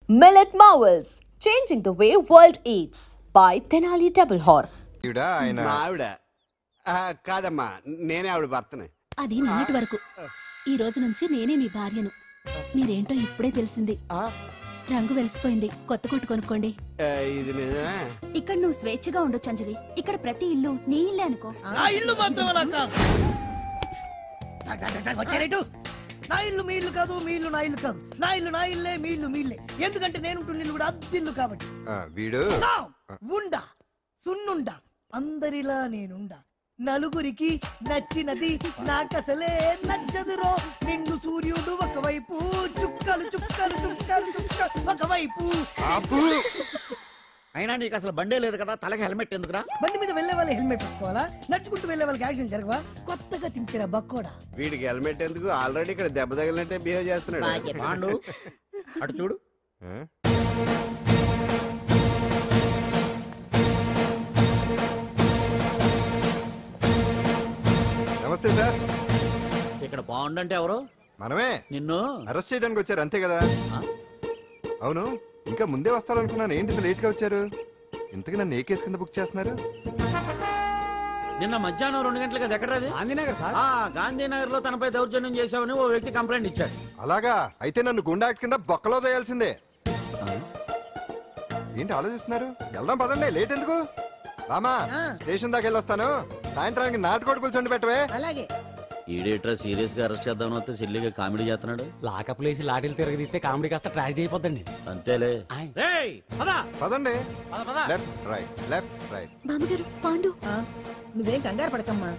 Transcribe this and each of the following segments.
Millet Marvels, changing the way world eats by Tenali Double Horse. ఆవిడ కాదమ్మా, నేనే ఆవిడ భర్తనే. అది నిన్నటి వరకు. ఈ రోజు నుంచి నేనే మీ భార్యను. మీరేంటో ఇప్పుడే తెలిసింది. రంగు వెలిసిపోయింది, కొత్త కొట్టు కొనుక్కోండి. ఇది నిజమే. ఇక్కడ నువ్వు స్వేచ్ఛగా ఉండొచ్చు అంజలి. ఇక్కడ ప్రతి ఇల్లు నీ ఇల్లే అనుకో. నా ఇల్లు మాత్రం అలా కాదు. వచ్చారేటు నా ఇల్లు మీ ఇల్లు కాదు, మీ ఇల్లు నా ఇల్లు కాదు. నా ఇల్లు నా ఇల్లే, మీ ఇల్లు మీ ఇల్లే. ఎందుకంటే నేను ఇల్లు కూడా అద్దిల్లు కాబట్టి. వీడు ఉండా సున్నుండా అందరిలా నేనుండా. నలుగురికి నచ్చినది నాకసలే నచ్చదురో. నిన్ను సూర్యుడు ఒకవైపు, చుక్కలు చుక్కలు చుక్కలు చుక్కలు ఒకవైపు. అయినా నీకు అసలు బండే లేదు కదా, తలకి హెల్మెట్ ఎందుకురా? బండి మీద వెళ్లే వాళ్ళు హెల్మెట్ పెట్టుకోవాలా? నడుచుకుంటూ వెళ్లే వాళ్ళకి యాక్షన్ జరగవా? కొత్తగా తింటారా బక్కోడా? వీడికి హెల్మెట్ ఎందుకు? ఆల్రెడీ ఇక్కడ దెబ్బ తగిలినట్టే బిహేవ్ చేస్తున్నాడు. పాండు అటు చూడు. నమస్తే సార్. ఇక్కడ పాండు అంటే ఎవరు? మనమే. నిన్ను అరెస్ట్ చేయడానికి వచ్చారు అంతే కదా? అవును, ఇంకా ముందే వస్తారనుకున్నాను. ఏంటి లేట్ గా వచ్చారు? ఇంతకు నన్ను ఏ కేసు కింద బుక్ చేస్తున్నారు? నిన్న మధ్యాహ్నం 2 గంటలకు అది ఎక్కడది? గాంధీనగర్ సార్. గాంధీనగర్ లో తనపై దౌర్జన్యం చేశామని ఓ వ్యక్తి కంప్లైంట్ ఇచ్చాడు. అలాగా? అయితే నన్ను గుండా యాక్ట్ కింద బొక్కలో చేయాల్సిందే. ఏంటి ఆలోచిస్తున్నారు? వెళ్దాం పదండి, లేట్ ఎందుకు? రామా, స్టేషన్ దాకా వెళ్ళొస్తాను. సాయంత్రానికి నాటుకోడి పులుసు పెట్టవే. అలాగే. ఈడేట్రా సీరియస్ గా అరెస్ట్ చేద్దామని వస్తే సిల్లిగా కామెడీ చేస్తున్నాడు. లాకప్ లేసి లాఠీలు తిరగదీస్తే కామెడీ కాస్త ట్రాజడీ అయిపోద్దండి. అంతేలే. పదండి. Left right, left right. బామ్మగారు, పాండు. నువ్వేం కంగారు పడకమ్మా.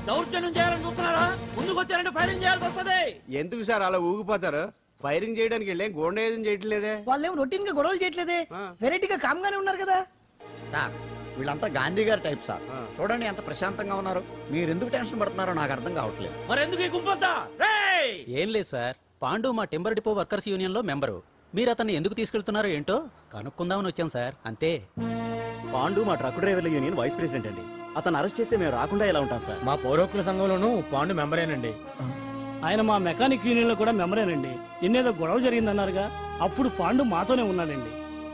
దౌర్జన్యం చేయాలని చూస్తున్నారా? ముందుకు వచ్చారంటే ఫైరింగ్ చేయాల్సి వస్తుంది. ఎందుకు సార్ అలా ఊగిపోతారు? ఫైరింగ్ చేయడానికి వెళ్ళే గోండేజం చేయట్లేదే. వాళ్ళేమో రొటీన్ గా గొడవలు చేయట్లేదే, వెరైటీగా కామ్ గానే ఉన్నారు కదా సార్. వీళ్ళంతా గాంధీ గారి టైప్ సార్. చూడండి ఎంత ప్రశాంతంగా ఉన్నారు. మీరు ఎందుకు టెన్షన్ పడుతున్నారో నాకు అర్థం కావట్లేదు. మరి ఎందుకు ఈ గుంపంతా? ఏం లేదు సార్, పాండు మా టింబర్ డిపో వర్కర్స్ యూనియన్ లో మెంబరు. మీరు అతన్ని ఎందుకు తీసుకెళ్తున్నారో ఏంటో కనుక్కుందామని వచ్చాం సార్, అంతే. పాండు మా ట్రక్ డ్రైవర్ల యూనియన్ వైస్ ప్రెసిడెంట్ అండి. అతను అరెస్ట్ చేస్తే మేము రాకుండా ఎలా ఉంటాం సార్? మా పౌరోక్ల సంఘంలోనూ పాండు మెంబరేనండి. ఆయన మా మెకానిక్ యూనియన్ లో కూడా మెంబరేనండి. నిన్నేదో గొడవ జరిగిందన్నారుగా, అప్పుడు పాండు మాతోనే ఉన్నాడండి.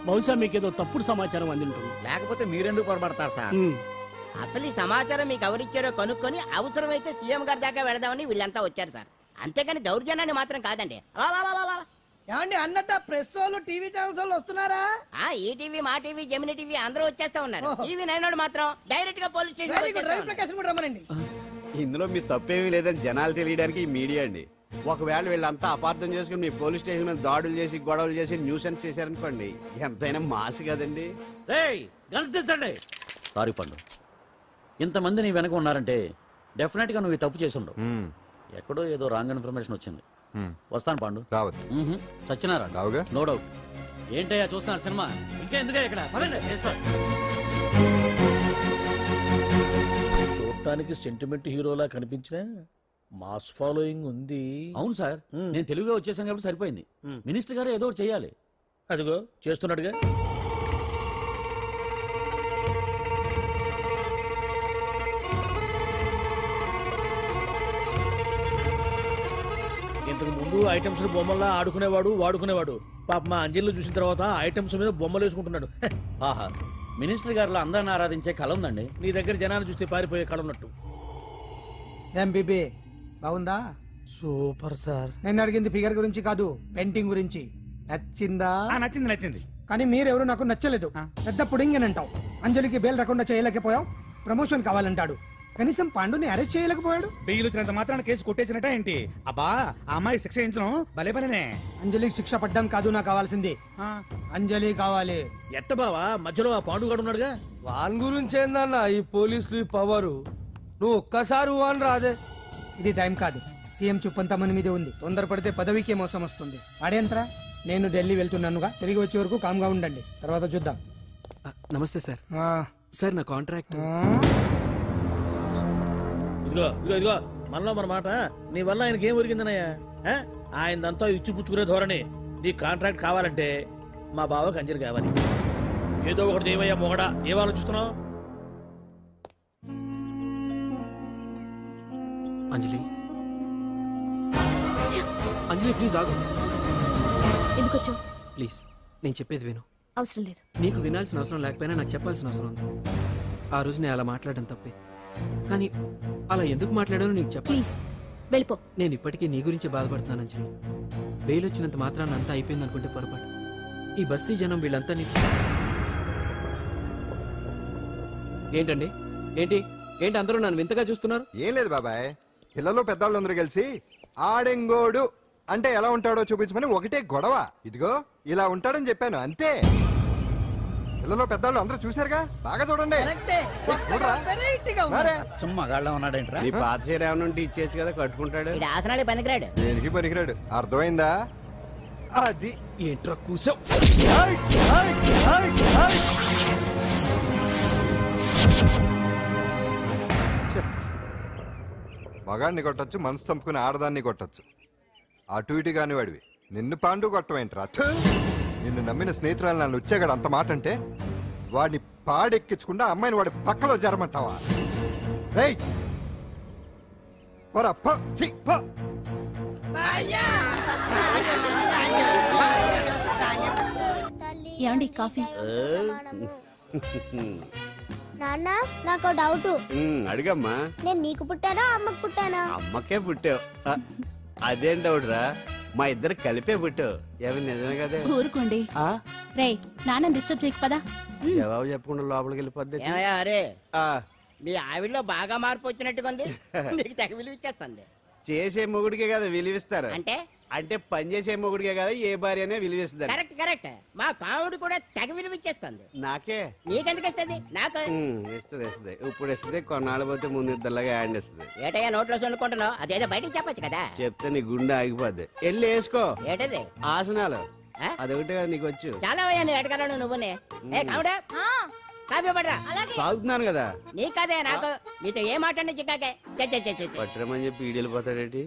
బహుశా మీకేదో తప్పుడు సమాచారం అందింటుంది. లేకపోతే మీరెందుకు పొరపడతారు సార్? అసలు ఈ సమాచారం మీకు ఎవరిచ్చారో కనుక్కొని అవసరమైతే సీఎం గారి దాకా వెళదామని వీళ్ళంతా వచ్చారు సార్. అంతేకాని దౌర్జన్యాన్ని మాత్రం కాదండి. ఏమండి అన్నట్ట ప్రెస్ వాళ్ళు టీవీ ఛానల్స్ వాళ్ళు వస్తున్నారా? ఈ టీవీ, మా టీవీ, జెమిని టీవీ అందరూ వచ్చేస్తా ఉన్నారు. టీవీ 9 మాత్రం డైరెక్ట్ గా పోలీస్ స్టేషన్. ఇందులో మీ తప్పేమీ లేదని జనాలు తెలియడానికి ఈ మీడియా అండి. ఒకవేళ వీళ్ళంతా అపార్థం చేసుకుని మీ పోలీస్ స్టేషన్ మీద దాడులు చేసి గొడవలు చేసి న్యూసెన్స్ చేశారనుకోండి, ఎంతైనా మాసి కదండి. సారీ పండు, ఇంతమంది నీ వెనక ఉన్నారంటే డెఫినెట్ గా నువ్వు తప్పు చేసి ఉండవు. ఎక్కడో ఏదో రాంగ్ ఇన్ఫర్మేషన్ వచ్చింది. వస్తాను పాండు. రావద్దు. చచ్చినారా? No doubt. ఏంటయ్యా చూస్తున్నారు సినిమా? ఇంకా ఎందుకే ఇక్కడ? చూడటానికి సెంటిమెంట్ హీరోలా కనిపించిన మాస్ ఫాలోయింగ్ ఉంది. అవును సార్, నేను తెలుగుగా వచ్చేసాను కాబట్టి సరిపోయింది. మినిస్టర్ గారు ఏదో ఒకటి చెయ్యాలి. అదిగో చేస్తున్నాడుగా. ఇంతకు ముందు ఐటమ్స్ బొమ్మల్లా ఆడుకునేవాడు, వాడుకునేవాడు. పాప మా అంజలిలో చూసిన తర్వాత ఐటమ్స్ మీద బొమ్మలు వేసుకుంటున్నాడు. ఆహా, మినిస్టర్ గారిలో అందరిని ఆరాధించే కళ ఉందండి. నీ దగ్గర జనాన్ని చూస్తే పారిపోయే కళ ఉన్నట్టు. ఎంబీబీ బాగుందా? Super sir. నేను అడిగింది ఫిగర్ గురించి కాదు, పెయింటింగ్ గురించి. నచ్చిందా? నచ్చింది నచ్చింది. కానీ మీరెవరు నాకు నచ్చలేదు. పెద్ద పుడింగ్ అని అంటావు. అంజలికి బేల్ రాకుండా చేయలేకపోయావు, ప్రమోషన్ కావాలంటాడు. కనీసం పాండుని అరెస్ట్ చేయలేకపోయాడు? బెయిల్ వచ్చినంత మాత్రాన కేసు కొట్టేసినట్ట ఏంటి? అబ్బా ఆ అమ్మాయి శిక్ష వేయించడం భలే పనినే. అంజలికి శిక్ష పడ్డం కాదు నాకు కావాల్సింది, అంజలి కావాలి. ఎట్ట బావా మధ్యలో ఆ పాండుగాడు ఉన్నాడుగా? వాన్ గురించి ఏందన్నా ఈ పోలీసులు ఈ పవరు? నువ్వు ఒక్కసారి వాన్ రాదే. ఇది టైం కాదు, సీఎం చూపంతా మన మీదే ఉంది. తొందరపడితే పదవికే మోసం వస్తుంది. ఆడేంతరా, నేను ఢిల్లీ వెళ్తున్నానుగా, తిరిగి వచ్చే వరకు కామ్గా ఉండండి, తర్వాత చూద్దాం. నమస్తే సార్. సార్ నా కాంట్రాక్ట్. ఇదిగో ఇదిగో ఇదిగో మనలో మన మాట. నీ వల్ల ఆయనకి ఏం ఒరిగిందనయ్యా? ఆయనదంతా ఇచ్చిపుచ్చుకునే ధోరణి. నీ కాంట్రాక్ట్ కావాలంటే మా బావకి అంజలి కావాలి. ఏదో ఒకటి ఏమయ్యా మొగడా, ఏం ఆలోచిస్తున్నావు? అంజలి అంజలి ప్లీజ్ ఆగు. ఎందుకు వచ్చావు? ప్లీజ్ నేను చెప్పేది విను. అవసరం లేదు. నీకు వినాల్సిన అవసరం లేకపోయినా నాకు చెప్పాల్సిన అవసరం ఉంది. ఆ రోజు నేను అలా మాట్లాడడం తప్పే, కానీ అలా ఎందుకు మాట్లాడానో నీకు చెప్ప. ప్లీజ్ వెళ్ళిపో. నేను ఇప్పటికీ నీ గురించి బాధపడుతున్నాను అంజలి. బెయిల్ వచ్చినంత మాత్రాన్ని అంతా అయిపోయింది అనుకుంటే పొరపాటు. ఈ బస్తీ జనం వీళ్ళంతా నీకు ఏంటండి? ఏంటి ఏంటి అందరూ నన్ను వింతగా చూస్తున్నారు? ఏం లేదు బాబాయ్, పిల్లలు పెద్దవాళ్ళందరూ కలిసి ఆడెంగోడు అంటే ఎలా ఉంటాడో చూపించమని ఒకటే గొడవ. ఇదిగో ఇలా ఉంటాడని చెప్పాను అంతే. పిల్లలు పెద్దవాళ్ళు అందరూ చూశారుగా, బాగా చూడండి. మగాళ్ళ ఉన్నాడేంట్రా? నీ పాత చీర ఏమైనా ఉంటే ఇచ్చేచ్చు కదా, కట్టుకుంటాడు. ఆసనాలు పనికిరాడు. దేనికి పనికిరాడు, అర్థమైందా? అది ఏంట్రా కూసావు? మగాడిని కొట్టచ్చు, మనసు చంపుకుని ఆడదాన్ని కొట్టచ్చు. అటు ఇటు కాని వాడివి నిన్ను పాండు కొట్టమేంట్రా? నిన్ను నమ్మిన స్నేహితురాలు నన్ను వచ్చాగాడు అంత మాట అంటే వాడిని పాడెక్కించకుండా అమ్మాయిని వాడి పక్కలో జరమంటావా? ఏమండి కాఫీ? నాన్న నాకు డౌట్. అడిగమ్మా. నేను నీకు పుట్టానా అమ్మకు పుట్టానా? అమ్మకే పుట్టావు. అదేం డౌట్ రా, మా ఇద్దరు కలిపే పుట్టావు. ఏమి నిజమే కదా? ఊరుకోండి. రే నాన్న డిస్టర్బ్ చేయకు పదా. జవాబు చెప్పకుండా లోపలికి వెళ్ళిపోద్ది. అరే మీ ఆవిడలో బాగా మార్పు వచ్చినట్టుగా ఉంది. నీకు తెగ విలువ ఇచ్చేస్తుంది. చేసే మొగుడికే కదా విలువిస్తారు. అంటే అంటే పని చేసే మొగుడికే కదా ఏ భార్యనే విలువిస్తారు. Correct correct. మా కావుడు కూడా తెగ విలువ ఇచ్చేస్తుంది. నాకే? నీకెందుకు ఇస్తుంది? నాకు ఇస్తుంది ఇస్తుంది. ఇప్పుడు ఇస్తుంది, కొన్నాళ్ళు పోతే ముందు ఇద్దరులాగా హ్యాండ్ ఇస్తుంది. ఏటయ్యా నోట్లో చల్లుకుంటున్నావు? అదేదో బయటికి చెప్పొచ్చు కదా. చెప్తే నీ గుండె ఆగిపోద్ది. వెళ్ళి వేసుకో. ఏటది? ఆసనాలు. అదొకటి కదా నీకు వచ్చు. చాలా అయ్యా నువ్వు ఎడగలను. నువ్వునే కావుడా కాఫీ పడరా. తాగుతున్నాను కదా. నీ కదే నాకు. నీతో ఏ మాట్లాడి చిక్కాకే పట్టరమని చెప్పి ఈడు వెళ్ళిపోతాడేటి?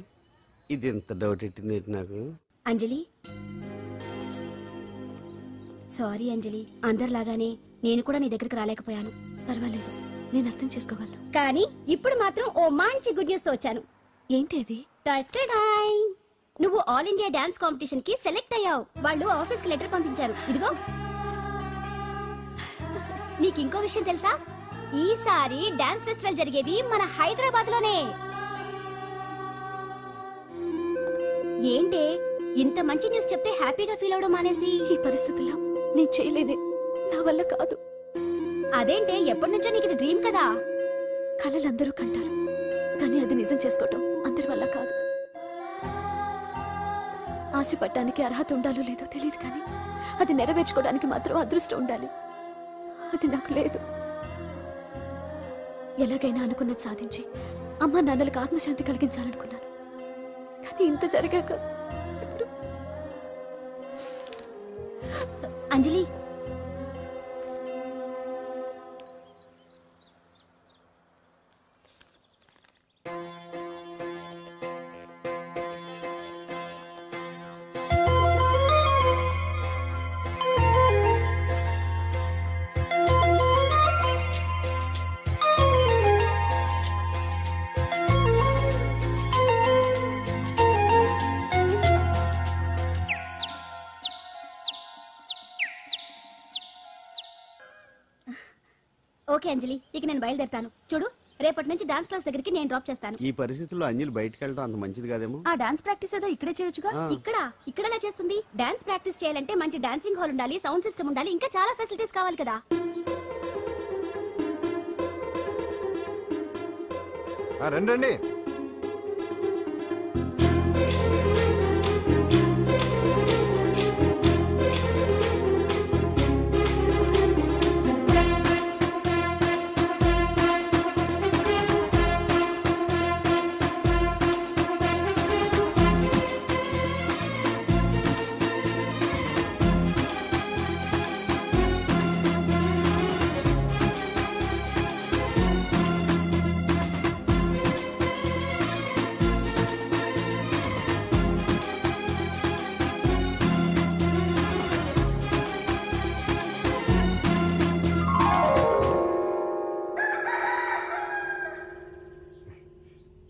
ఇది ఎంత డౌట్ ఎట్టింది నాకు. అంజలి సారీ అంజలి, అందరిలాగానే నేను కూడా నీ దగ్గరికి రాలేకపోయాను. పర్వాలేదు, నేను అర్థం చేసుకోగలను. కానీ ఇప్పుడు మాత్రం ఓ మంచి గుడ్ న్యూస్ తో వచ్చాను. ఏంటి అది? నువ్వు ఆల్ ఇండియా డాన్స్ కాంపిటీషన్ కి సెలెక్ట్ అయ్యావు. వాళ్ళు ఆఫీస్ కి లెటర్ పంపించారు. ఇదిగో. నీకు ఇంకో విషయం తెలుసా? ఈసారి డాన్స్ ఫెస్టివల్ జరిగేది మన హైదరాబాద్ లోనే. ఏంటే ఇంత మంచి న్యూస్ చెప్తే హ్యాపీగా ఫీల్ అవడం మానేసి? ఈ పరిస్థితుల్లో నేను చేయలేనే, నా వల్ల కాదు. అదేంటే ఎప్పటి నుంచో నీకు ఇది డ్రీమ్ కదా? కలలు అందరూ కంటారు, కానీ అది నిజం చేసుకోవటం అందరి వల్ల కాదు. ఆశపడటానికి అర్హత ఉండాలో లేదో తెలియదు, కానీ అది నెరవేర్చుకోవడానికి మాత్రం అదృష్టం ఉండాలి. అది నాకు లేదు. ఎలాగైనా అనుకున్నది సాధించి అమ్మా నాన్నలకు ఆత్మశాంతి కలిగించాలనుకున్నాను, కానీ ఇంత జరిగాక అంజలి ఓకే అంజలి, ఇక నేను బయలుదేరుతాను. చూడు, రేపటి నుంచి డాన్స్ క్లాస్ దగ్గరికి నేను డ్రాప్ చేస్తాను. ఈ పరిస్థితుల్లో అంజలి బయటకు వెళ్ళడం అంత మంచిది కాదేమో. ఆ డాన్స్ ప్రాక్టీస్ ఏదో ఇక్కడే చేయొచ్చుగా. ఇక్కడలా చేస్తుంది. డాన్స్ ప్రాక్టీస్ చేయాలంటే మంచి డాన్సింగ్ హాల్ ఉండాలి, సౌండ్ సిస్టమ్ ఉండాలి, ఇంకా చాలా ఫెసిలిటీస్ కావాలి కదా. రండి రండి.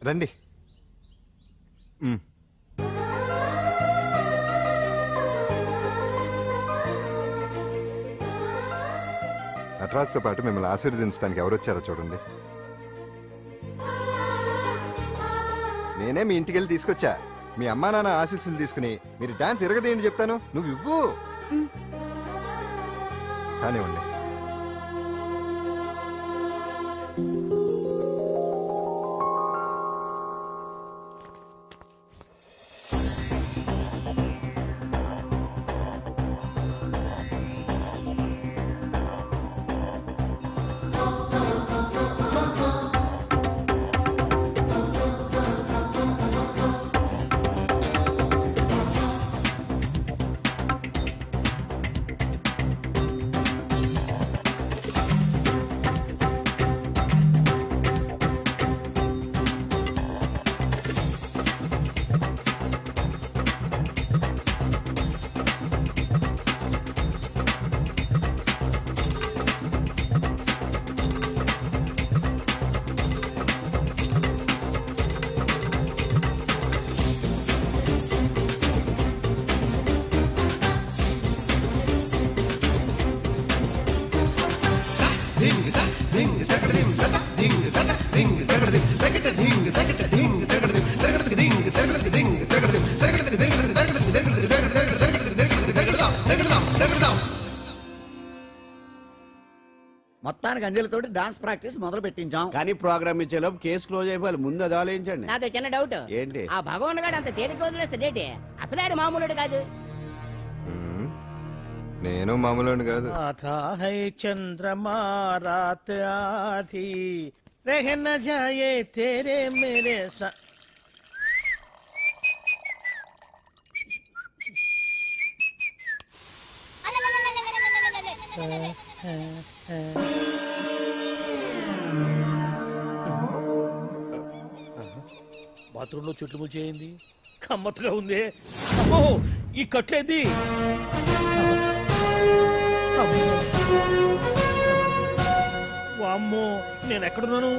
రండి. నటరాజ్తో పాటు మిమ్మల్ని ఆశీర్వదించడానికి ఎవరు వచ్చారో చూడండి. నేనే మీ ఇంటికి వెళ్ళి తీసుకొచ్చా. మీ అమ్మా నాన్న ఆశీస్సులు తీసుకుని మీరు డాన్స్ ఎరగదేంటి చెప్తాను. నువ్వు ఇవ్వు. కానివ్వండి. మొత్తానికి అంజలితోటి డాన్స్ ప్రాక్టీస్ మొదలు పెట్టించాం. కానీ ప్రోగ్రామ్ ఇచ్చేలోపు కేసు క్లోజ్ అయిపోవాలి. ముందు అది ఆలోచించండి. నాతో చిన్న డౌట్. ఏంటి? ఆ భగవాన్ గారు అంత తేలిక వదిలేస్తే డేటి అసలు ఆడు మామూలుడు కాదు. నేను మామూలు కాదు. చంద్రమా రాత్ ఆధీ రహ న జాయే తేరే మేరే బాత్రూంలో చుట్లు ముల్చేయింది. కమ్మత్తుగా ఉంది. అమ్మో ఈ కట్లేది. వామ్మో నేను ఎక్కడున్నాను?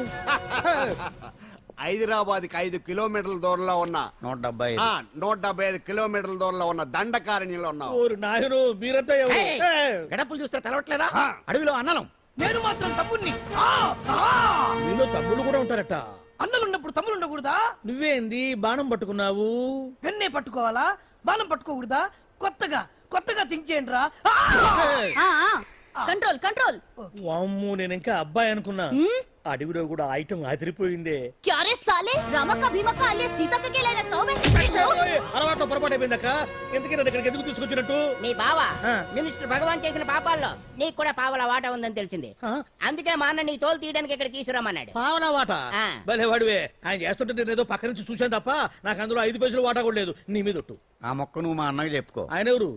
హైదరాబాద్కి 5 కిలోమీటర్ల దూరంలో ఉన్న 175 కిలోమీటర్ల దూరంలో ఉన్న దండకారణ్యంలో ఉన్నావు. నాయను మీరంతా ఎవరు? గడపలు చూస్తే తెలవట్లేదా? అడవిలో అన్నలం. నేను మాత్రం తమ్ముణ్ణి. మీలో తమ్ముళ్ళు కూడా ఉంటారట. అన్నలున్నప్పుడు తమ్ముడు ఉండకూడదా? నువ్వేంది బాణం పట్టుకున్నావు? పెన్నే పట్టుకోవాలా? బాణం పట్టుకోకూడదా? కొత్తగా థింక్ చేయండి రా. Control control. వామ్మో నేను ఇంకా అబ్బాయి అనుకున్నా. అడవిలో కూడా ఐటమ్ అదిరిపోయిందే. క్యారే సాలే రామక్క భీమక్క అలియా సీతక్క కే లేనా స్టవ్ అలవాటు పొరపాటు అయిపోయిందక్క. ఎందుకని ఇక్కడికి ఎందుకు తీసుకొచ్చినట్టు? మీ బావ మినిస్టర్ భగవాన్ చేసిన పాపాల్లో నీకు కూడా పావలా వాటా ఉందని తెలిసింది. అందుకే మా అన్న నీ తోలు తీయడానికి ఇక్కడ తీసుకురామన్నాడు. పావలా వాటా? భలే వాడివే. ఆయన చేస్తుంటే నేను ఏదో పక్క నుంచి చూశాను తప్ప నాకు అందులో 5 పైసలు వాటా కూడా లేదు. నీ మీద ఒట్టు. ఆ మొక్క నువ్వు మా అన్నకి చెప్పుకో. ఆయన ఎవరు?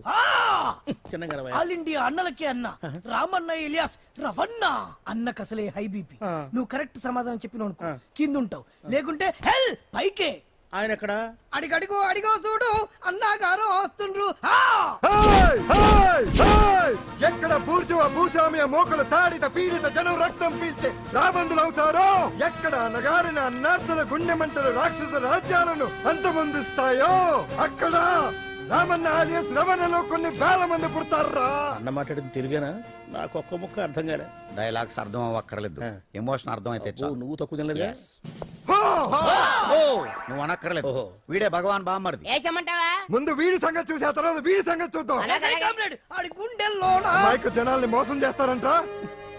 చిన్నగా ఆల్ ఇండియా అన్నలకే అన్న రామన్న ఇలియాస్ రవన్న. అన్నకు అసలే హై బీపీ. నువ్వు కరెక్ట్ సమాధానం చెప్పిన కింద ఉంటావు, లేకుంటే హెల్ పైకే. ఆయన ఎక్కడ? అడిగో చూడు అన్నగారు వస్తుండ్రు. ఎక్కడ బూర్జువ భూస్వామ్య మోకలు తాడిత పీడిత జనం రక్తం పీల్చే రాబందులు అవుతారో, ఎక్కడ నగారిన అన్నార్థుల గుండె మంటలు రాక్షస రాజ్యాలను అంతమొందిస్తాయో అక్కడ రామన్న ఆలియస్ రవణలో కొన్ని వేల మంది పుడతారా. అన్న మాట్లాడింది తెలుగేనా? నాకు ఒక్క ముక్క అర్థం కాలే. డైలాగ్స్ అర్థం అవ్వక్కర్లేదు, ఎమోషన్ అర్థం అయితే నువ్వు తక్కువ తినలేదు. నువ్వు అనక్కర్లేదు. వీడే భగవాన్ బామ్మర్ది. ముందు వీడి సంగతి చూసి ఆ తర్వాత వీడి సంగతి చూద్దాం. మైకు జనాల్ని మోసం చేస్తారంట.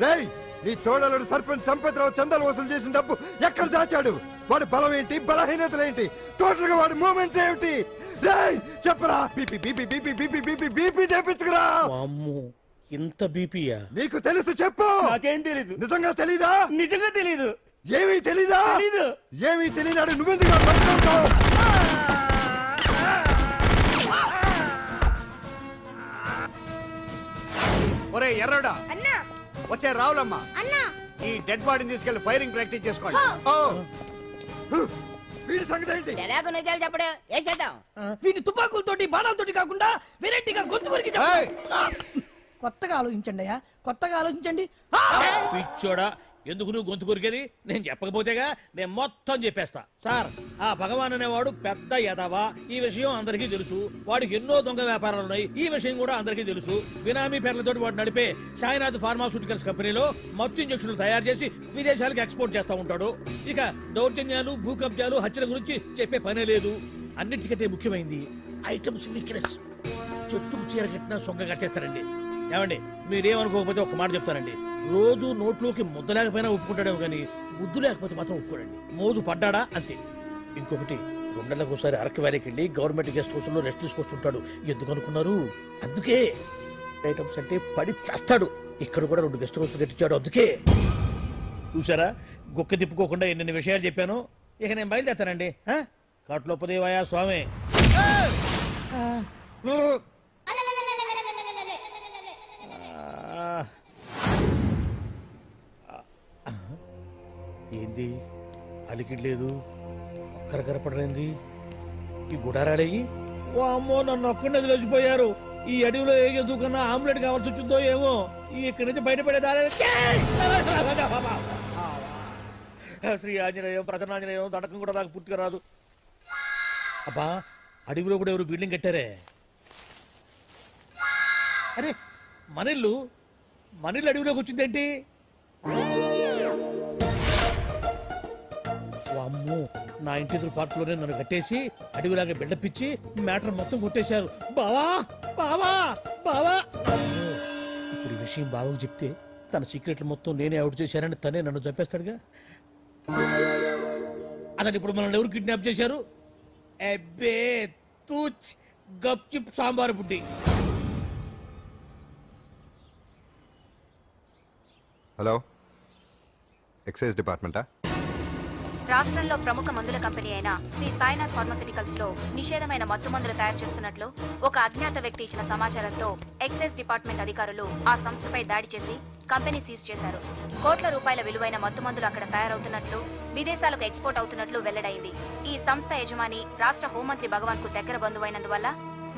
రేయ్ నీ తోడలుడు సర్పంచ్ సంపత్రావు చందాలు వసూలు చేసిన డబ్బు ఎక్కడ దాచాడు? వాడి బలం ఏంటి, బలహీనతలు ఏంటి, టోటల్ గా వాడి మూమెంట్స్ ఏమిటి? రేయ్ చెప్పరా. BP BP BP BP BP BP తెప్పించుకురా. అమ్మో ఇంత బీపీయా? నీకు తెలుసు చెప్పు. నాకేం తెలీదు. నిజంగా తెలీదా? నిజంగా తెలీదు. ఏమీ తెలీదా? తెలీదు. ఏమీ తెలియనాడు నువ్వెందుకు పట్టుకుంటావు? ఒరే ఎర్రడా వచ్చే రావులమ్మ, ఈ డెడ్ బాడీని తీసుకెళ్లి ఫైరింగ్ ప్రాక్టీస్ చేసుకోండి. వీడి సంగతి ఏంటి? తెరాకు నిజాలు చెప్పడు వేసేద్దాం. వీని తుపాకులతోటి బాణాలతోటి కాకుండా వెరైటీగా గొంతు వరకు కొత్తగా ఆలోచించండి అయ్యా, కొత్తగా ఆలోచించండి. పిచ్చోడా, ఎందుకు నువ్వు గొంతు కొరికేది? నేను చెప్పకపోతేగా నేను మొత్తం చెప్పేస్తా. సార్, ఆ భగవాన్ అనేవాడు పెద్ద యదవా, ఈ విషయం అందరికీ తెలుసు. వాడికి ఎన్నో దొంగ వ్యాపారాలు ఉన్నాయి, ఈ విషయం కూడా అందరికీ తెలుసు. బినామీ పేర్లతో వాడు నడిపే సాయినాథ్ ఫార్మాస్యూటికల్స్ కంపెనీలో మత్తు ఇంజక్షన్లు తయారు చేసి విదేశాలకు ఎక్స్పోర్ట్ చేస్తా ఉంటాడు. ఇక దౌర్జన్యాలు, భూ కబ్జాలు, హత్యల గురించి చెప్పే పనే లేదు. అన్నిటికంటే ముఖ్యమైంది ఐటమ్స్ వీక్నెస్. చెట్టుకు చీర కట్టినా సొంగ కట్టేస్తారండి. ఏమండి, మీరేమనుకోకపోతే ఒక మాట చెప్తారండి. రోజు నోట్లోకి ముద్ద లేకపోయినా ఒప్పుకుంటాడేమో కానీ ముద్దు లేకపోతే మాత్రం ఒప్పుకోడండి. మోజు పడ్డాడా అంతే. ఇంకొకటి, 2 నెలలకు ఒకసారి అరకు వ్యాలీకి వెళ్ళి గవర్నమెంట్ గెస్ట్ హౌస్ లో రెస్ట్ తీసుకొస్తుంటాడు. ఎందుకు అనుకున్నారు? అందుకే. ఐటమ్స్ అంటే పడి చేస్తాడు. ఇక్కడ కూడా 2 గెస్ట్ హౌస్ కట్టించాడు. అందుకే. చూసారా, గుక్క తిప్పుకోకుండా ఎన్ని విషయాలు చెప్పాను. ఇక నేను బయలుదేరుతానండి. కాట్లోపదేవాయా స్వామి. ఏంది అలికిడ్ లేదు, ఒక్కరు కనపడలేంది. ఈ గుడారాడయ్యి ఓ అమ్మో నన్ను ఒక్కడిని వదిలేసిపోయారు. ఈ అడవిలో ఏ జంతువుకన్నా ఆమ్లెట్ కావాల్సి వచ్చిందో ఏమో. ఇక్కడి నుంచి బయటపడేదారే. శ్రీ ఆంజనేయం, ప్రసన్నాంజనేయం, దడకం కూడా నాకు పూర్తిగా రాదు. అబ్బా, అడవిలో కూడా ఎవరు బిల్డింగ్ కట్టారే. అరే, మనిల్లు అడవిలోకి వచ్చిందేంటి? అమ్మో, నా ఇంటి ఎదురు పార్కులోనే నన్ను కట్టేసి అడవిలాగా బిల్డపిచ్చి మ్యాటర్ మొత్తం కొట్టేశారు. బావా బావా బావా. ఇప్పుడు ఈ విషయం బావకు చెప్తే తన సీక్రెట్లు మొత్తం నేనే అవుట్ చేశానని తనే నన్ను చంపేస్తాడుగా. అతను ఇప్పుడు మనల్ని ఎవరు కిడ్నాప్ చేశారు? అబ్బే తూచ్ గప్ చిప్ సాంబార్ బుడ్డి. హలో, ఎక్సైజ్ డిపార్ట్మెంటా? రాష్ట్రంలో ప్రముఖ మందుల కంపెనీ అయిన శ్రీ సాయినాథ్ ఫార్మాస్యూటికల్స్ లో నిషేధమైన మత్తు మందులు తయారు చేస్తున్నట్లు ఒక అజ్ఞాత వ్యక్తి ఇచ్చిన సమాచారంతో ఎక్సైజ్ డిపార్ట్మెంట్ అధికారులు ఆ సంస్థపై దాడి చేసి కంపెనీ సీజ్ చేశారు. కోట్ల రూపాయల విలువైన మత్తు మందులు అక్కడ తయారవుతున్నట్లు, విదేశాలకు ఎక్స్పోర్ట్ అవుతున్నట్లు వెల్లడైంది. ఈ సంస్థ యజమాని రాష్ట్ర హోంమంత్రి భగవాన్ కు దగ్గర బంధువైనందువల్ల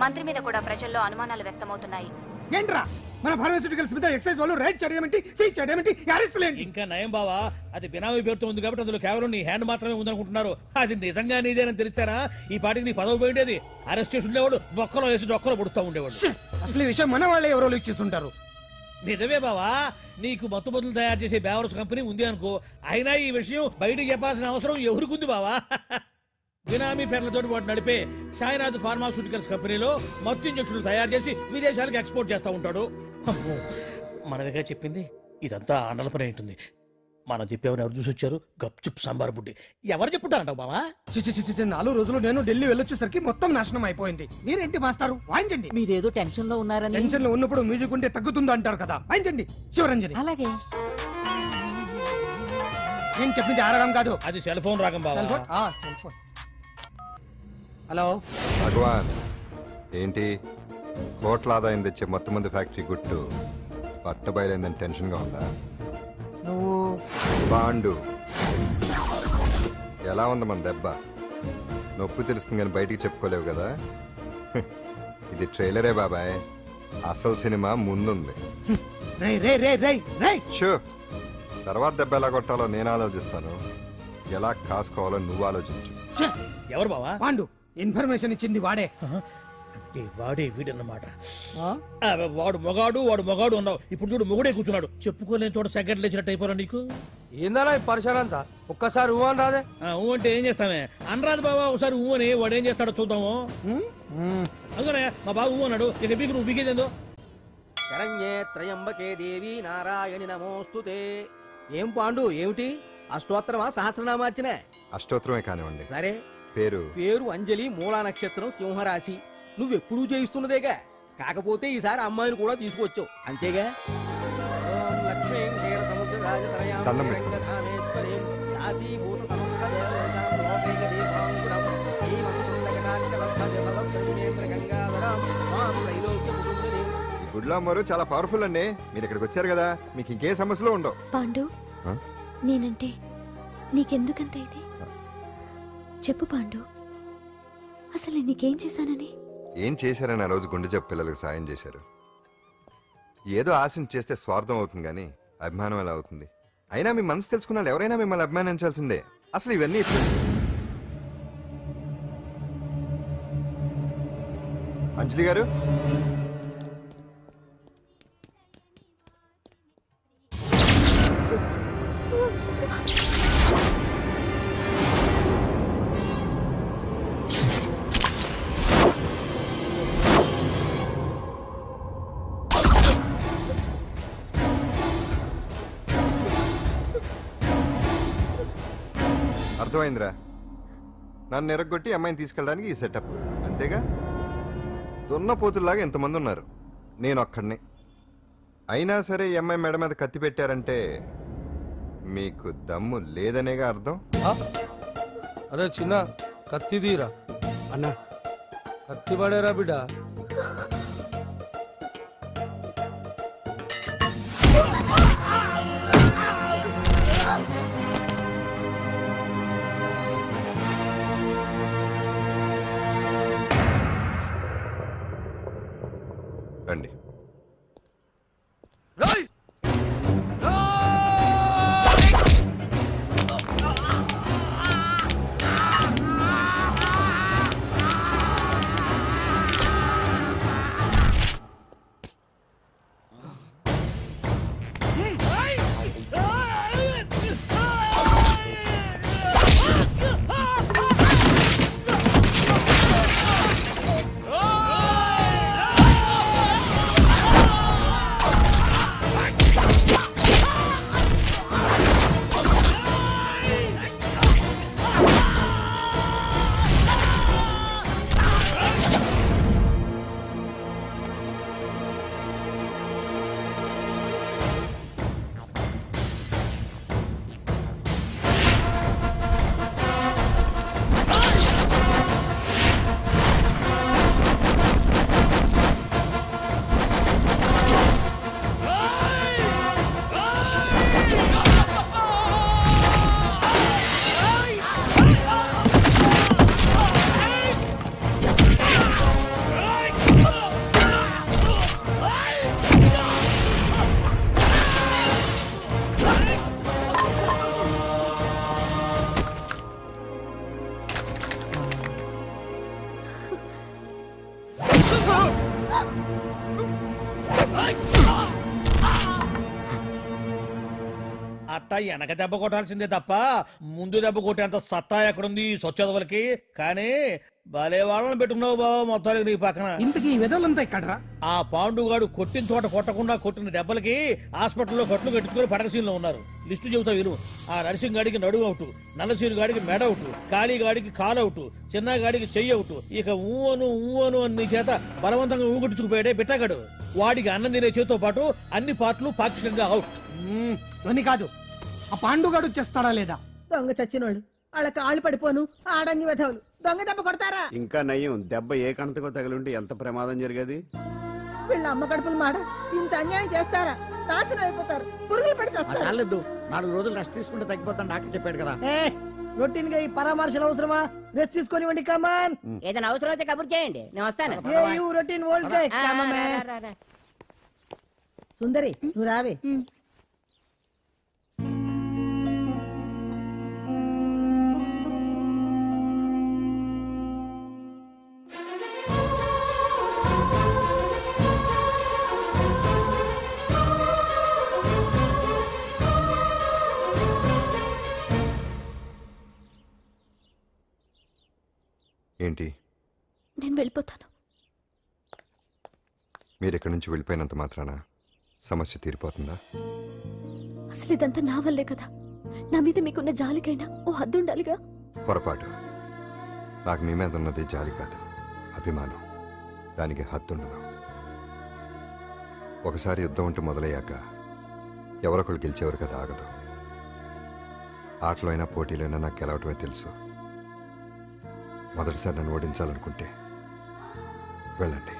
మంత్రి మీద కూడా ప్రజల్లో అనుమానాలు వ్యక్తమవుతున్నాయి. ఏంట్రా మన ఫార్మాస్యూటికల్స్ మీద ఎక్సైజ్ వాళ్ళు రైడ్ చేయడమేంటి, సీజ్ చేయడమేంటి, అరెస్టులు ఏంటి? ఇంకా నయం బావా, అది బినామీ పేరుతో ఉంది కాబట్టి అందులో కేవలం నీ హ్యాండ్ మాత్రమే ఉందనుకుంటున్నారు. అది నిజంగా నీదేనని తెలిస్తారా ఈ పాటికి నీ పదవి పోయిండేది. అరెస్ట్ చేసి ఉండేవాడు, బొక్కలో వేసి డొక్కలో పుడుతూ ఉండేవాడు. అసలు ఈ విషయం మన వాళ్ళే ఎవరో లీక్ చేస్తుంటారు. నిజమే బావా, నీకు మత్తు మందులు తయారు చేసే బేవర్స్ కంపెనీ ఉంది అనుకో, అయినా ఈ విషయం బయటకు చెప్పాల్సిన అవసరం ఎవరికుంది బావా? బినామీ పేర్లతో వాడు నడిపే సాయినాథ్ ఫార్మాస్యూటికల్స్ కంపెనీలో మత్తు ఇంజక్షన్లు తయారు చేసి విదేశాలకు ఎక్స్పోర్ట్ చేస్తూ ఉంటాడు. అమ్మో, మనమేగా చెప్పింది. ఇదంతా ఆండల పని ఉంటుంది. మనం చెప్పేవని ఎవరు చూసి వచ్చారు? గప్చుప్ సాంబార్ బుడ్డి. ఎవరు చెప్పుంటారంట బావా? 4 రోజులు నేను ఢిల్లీ వెళ్ళొచ్చేసరికి మొత్తం నాశనం అయిపోయింది. మీరేంటి మాస్టారు, వాయించండి. మీరేదో టెన్షన్ లో ఉన్నారని. టెన్షన్ లో ఉన్నప్పుడు మ్యూజిక్ ఉంటే తగ్గుతుందో అంటారు కదా, వాయించండి శివరంజని. అలాగే. నేను చెప్పింది ఆరాగం కాదు, అది సెల్ ఫోన్ రాగం బావా. Cell phone. హలో భగవాన్, ఏంటి కోట్ల ఆదాయం తెచ్చే మొత్తం మంది ఫ్యాక్టరీ గుట్టు పట్టబయలైందని టెన్షన్ గా ఉందా? నువ్వు బాండు ఎలా ఉంది మన దెబ్బ? నొప్పి తెలుస్తుంది కానీ బయటికి చెప్పుకోలేవు కదా. ఇది ట్రైలరే బాబాయ్, అసలు సినిమా ముందుంది. షో, తర్వాత దెబ్బ ఎలా కొట్టాలో నేను ఆలోచిస్తాను, ఎలా కాసుకోవాలో నువ్వు ఆలోచించు. ఎవరు బావా? పాండు. ఇన్ఫర్మేషన్ ఇచ్చింది వాడే. వాడే వీడన్నమాట. వాడు మొగాడు అన్నావు, ఇప్పుడు చూడు మొగుడే కూర్చున్నాడు. చెప్పుకోలేని చోట సెకండ్ లేచినట్టు అయిపోరా నీకు. ఏందన్నా ఈ పరిశాన్ అంతా? ఒక్కసారి ఊ అని రాదే? ఊ అంటే ఏం చేస్తామే? అనరాదు బాబా, ఒకసారి ఊ అని. వాడు ఏం చేస్తాడో చూద్దాము. అందుకనే మా బాబు ఊ అన్నాడు. ఇక బీకు నువ్వు బీకేదేందో. శరణ్యే త్రయంబకే దేవి నారాయణి నమోస్తుతే. ఏం పాండు, ఏమిటి అష్టోత్తరమా సహస్రనామార్చనే? అష్టోత్తరమే కానివ్వండి. సరే. పేరు అంజలి, మూలా నక్షత్రం, సింహరాశి. నువ్వెప్పుడూ చేయిస్తున్నదేగా. కాకపోతే ఈసారి అమ్మాయిని కూడా తీసుకొచ్చావు అంతేగా. దండం పెట్టు. గుడ్లో అమ్మరు చాలా పవర్ఫుల్ అండి. మీరు ఇక్కడికి వచ్చారు కదా, మీకు ఇంకే సమస్యలు ఉండవు. పాండు, నేనంటే నీకెందుకంత ఇది? చెప్పు పాండు, అసలు నేను నీకేం చేశానని? ఏం చేశారని ఆ రోజు గుండె జబ్బు పిల్లలకు సాయం చేశారు. ఏదో ఆశించి చేస్తే స్వార్థం అవుతుంది కానీ అభిమానం ఎలా అవుతుంది? అయినా మీ మనసు తెలుసుకున్న వాళ్ళు ఎవరైనా మిమ్మల్ని అభిమానించాల్సిందే. అసలు ఇవన్నీ అంజలి గారు, అర్థమైందిరా. నన్ను ఎరగొట్టి అమ్మాయిని తీసుకెళ్ళడానికి ఈ సెటప్ అంతేగా? దున్నపోతుల్లాగా ఎంతమంది ఉన్నారు, నేను ఒక్కడిని. అయినా సరే ఈ అమ్మాయి మెడ మీద కత్తి పెట్టారంటే మీకు దమ్ము లేదనేగా అర్థం. అరే చిన్న కత్తి తీరా అన్న, కత్తి పడేరా బిడ్డ. రండి. అట్టా వెనక దెబ్బ కొట్టాల్సిందే తప్ప ముందు దెబ్బ కొట్టేంత సత్తా ఎక్కడుంది ఈ సొచ్చదవలకి? కానీ భలే వాళ్ళని పెట్టుకున్నావు బాబా మొత్తానికి నీ పక్కన. ఇంతకీ వెదలంతా ఇక్కడరా? ఆ పాండుగాడు కొట్టిన చోట కొట్టకుండా కొట్టిన దెబ్బలకి హాస్పిటల్లో కట్లు కట్టుకుని పడకసీన్లో ఉన్నారు. లిస్టు చెబుతా విను. ఆ నరసింగ్ గాడికి నడువు అవుట్, నల్లసీను గాడికి మెడ అవుట్, కాళీ గాడికి కాలు అవుట్, చిన్న గాడికి చెయ్యి అవుట్. ఇక ఊవను అని నీ చేత బలవంతంగా ఊగొట్టుకుపోయాడే బిట్టగాడు. వాడికి అన్నం తినే చేతితో పాటు అన్ని పార్ట్లు పాక్షికంగా అవుట్. అని కాదు, ఆ పాండుగాడు చేస్తాడా లేదా? దొంగ చచ్చినోళ్ళు వాళ్ళ కాళ్ళు పడిపోను ఆడంగి వెధవులు దొంగ దెబ్బ కొడతారా? ఇంకా నయ్యం, దెబ్బ ఏ కణతకో తగిలింటే ఎంత ప్రమాదం జరిగేది. వీళ్ళ అమ్మ కడుపులు మాడ ఇంత అన్యాయం చేస్తారా? నాశనం అయిపోతారు, పురుగులు పడి చేస్తారు. 4 రోజులు రెస్ట్ తీసుకుంటే తగ్గిపోతాను డాక్టర్ చెప్పాడు కదా. రొటీన్ గా ఈ పరామర్శలు అవసరమా? రెస్ట్ తీసుకొని కమాన్. ఏదైనా అవసరం అయితే కబుర్ చేయండి, నేను వస్తాను. Routine old guy. సుందరి నువ్వు రావే. ఏంటి? నేను వెళ్ళిపోతాను. మీరు ఇక్కడి నుంచి వెళ్ళిపోయినంత మాత్రాన సమస్య తీరిపోతుందా? అసలు ఇదంతా నా వల్లే కదా. నా మీద మీకున్న జాలికైనా ఓ హద్దు ఉండాలిగా. పొరపాటు. నాకు మీ మీద ఉన్నది జాలి కాదు, అభిమానం. దానికి హద్దుండదు. ఒకసారి యుద్ధం అంటూ మొదలయ్యాక ఎవరొకరు గెలిచేవారు కదా ఆగదు. ఆటలో అయినా పోటీలైనా నాకు గెలవటమే తెలుసు. మొదటిసారి నన్ను ఓడించాలనుకుంటే వెళ్ళండి.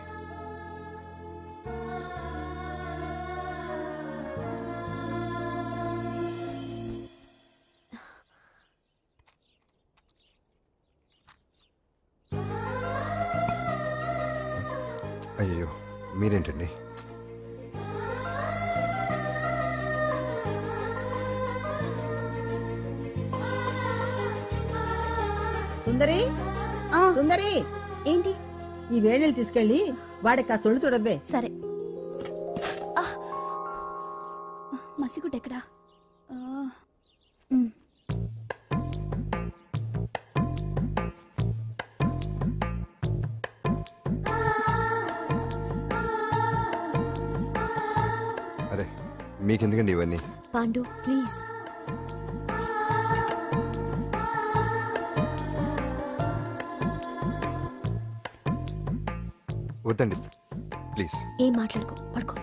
అయ్యో, మీరేంటండి? సుందరి సుందరి, ఏంటి? ఈ వేణీళ్ళు తీసుకెళ్ళి వాడికి కాస్త ఒళ్ళు తుడబ్బే. సరే. మసిగుడ్డ ఎక్కడా? అరే, మీకెందుకండి ఇవన్నీ? పాండు ప్లీజ్. వద్దండి ప్లీజ్. ఏం మాట్లాడుకో, పడుకో.